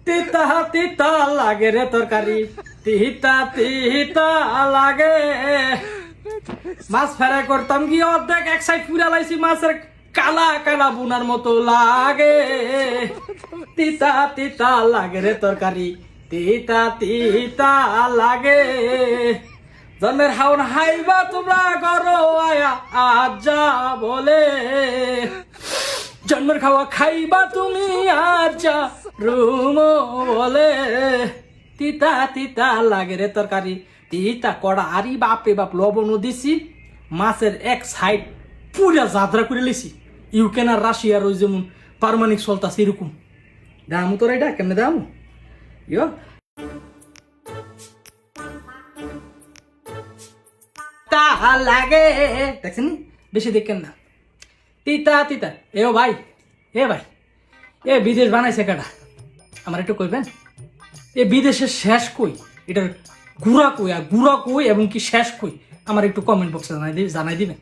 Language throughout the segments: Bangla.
তিতা তিতা লাগে রে তরকারি, তিতা তিতা লাগে। মাছ ফ্রাই করতাম কি অর্ধেক এক সাইড পুরা লাইছি, মাছের কালা কালা বুনার মতো লাগে। তিতা তিতা লাগে রে তরকারি, তিতা তিতা লাগে। জন্মের হাওন হাইবা তোমরা করো আয়া আজ যা বলে, জন্মের খাওয়া খাইবা তুমি আর যা রুম বলে। তিতা তিতা লাগে রে তরকারি, তিতা কড়া আরি বাপে বাপ লবণও দিছি, মাছের এক সাইড পুরা যাত্রা করে লিছি। ইউক্রেন আর রাশিয়ার ওই যেমন পারমাণিক চলতাছে এরকম। দামু তোর এটা কেমনে দামু ইয়ো তা লাগে, দেখছেন বেশি দেখেন না। তিতা তিতা এ ভাই, এ ভাই, এ বিদেশ বানাইছে কাটা, আমার একটু কইবেন এ বিদেশের শেষ কই, এটার গুড়া কই আর গুড়া কই এবং কি শেষ কই, আমার একটু কমেন্ট বক্সে জানাই দিবেন।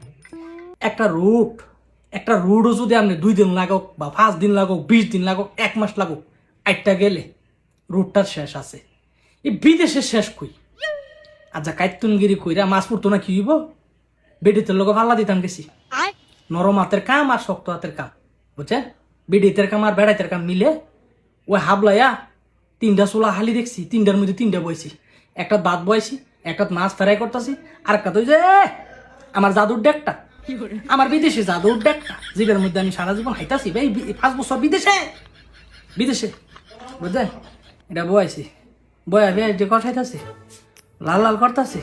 একটা রুটও যদি আপনি 2 দিন লাগুক বা 5 দিন লাগুক, 20 দিন লাগুক, 1 মাস লাগুক, একটা গেলে রুটটার শেষ আছে। এই বিদেশের শেষ কই। আচ্ছা কাইতুনগিরি কইরা মাছ পড়তো না কি হইব, বেডিতের লোক পাল্লা দিতাম গেছি। নরম হাতের কাম আর শক্ত হাতের কাম, বুঝছেন? বেডিতের কাম আর বেড়াইতের কাম মিলে ওই হাবলাইয়া 3টা চুলা হালি দেখছি, 3টার মধ্যে 3টা বইছি। একটা ভাত বইছি, একটা মাছ ফ্রাই করতেছি, আর একটা ওই যে আমার জাদুর ডেকটা, আমার বিদেশে জাদুর ডেকটা, যেটার মধ্যে আমি সারা জীবন হাইতাছি ভাই 5 বছর বিদেশে বুঝলেন? এটা বইছি, বয়া পেঁয়াজ দিয়ে কষাইতাছি, লাল লাল করতেছি।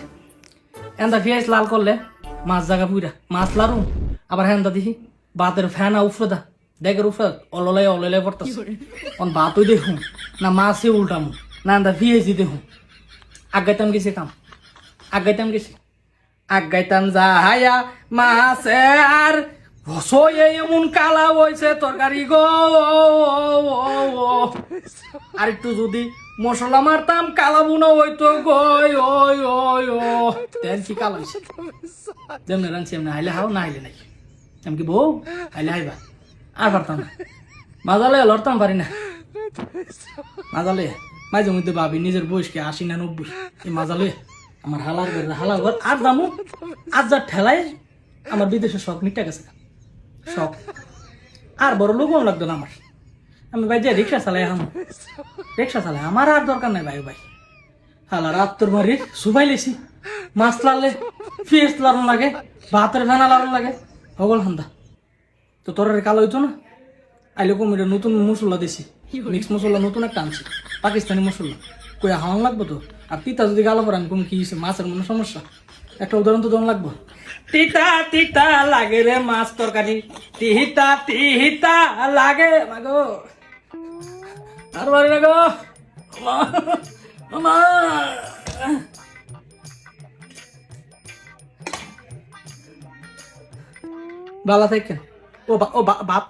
এন্দা পেঁয়াজ লাল করলে মাছ জায়গা পুরা মাছ লারুম, আবার হেন্দা দেখি ভাতের ফ্যানা উফরদা দেখের উফরা অললাই পড়তাছে। ভাতই দেখুন না মাছে উল্টামু না এন্দা পেঁয়াজি দেখুন। আগাইতাম যাহায়া মাছে আর এমন কালা হয়েছে তরকারি গো। আর একটু যদি মশলা মারতাম কালা বুনা হইতো গই ওই ওই ও তেন কি কালা হয়েছে। যেমন রাঁধছি এমনি হাইলে হাও না হাইলে নাই, আমি কি বউ হাইলে হাইবা আর পারতাম না। মাজালে লড়তাম পারি না, মাজালে মাঝে মধ্যে ভাবি নিজের বয়সকে 80 না 90, এই মাজালে আমার হালার ঘর আর দামু আর যা ঠেলায় আমার বিদেশের শখ মিটা গেছে। শখ আর বড় লোক লাগতো না আমার, আমি ভাই যে রিক্সা চালাই আমার আর দরকার নাই ভাই। হালার আত্মর মারি সুবাই লেছি, মাছ লালে পেঁয়াজ লাড়ন লাগে, ভাতের ফেনা লাড়ন লাগে, হগল হান্দা। তো তোর কালো হইতো না, আইলে কমিটা নতুন মশলা দিছি, মিক্স মশলা নতুন একটা আনছি, পাকিস্তানি মশলা, কই হাওয়ান লাগবো তো। আর তিতা যদি গালো পর আমি কোন কি মাছের মনে সমস্যা, একটা উদাহরণ তো দন লাগবো। তিতা তিতা লাগে রে মাছ তরকারি, তিতা তিতা লাগে মাগো আর বাড়ি না গো বালা থাকেন। ও বাপ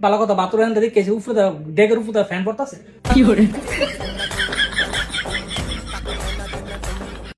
বালা কথা বাতুর দেখেছি উপরে ডেকের উপরে ফ্যান পড়তেছে কি করে।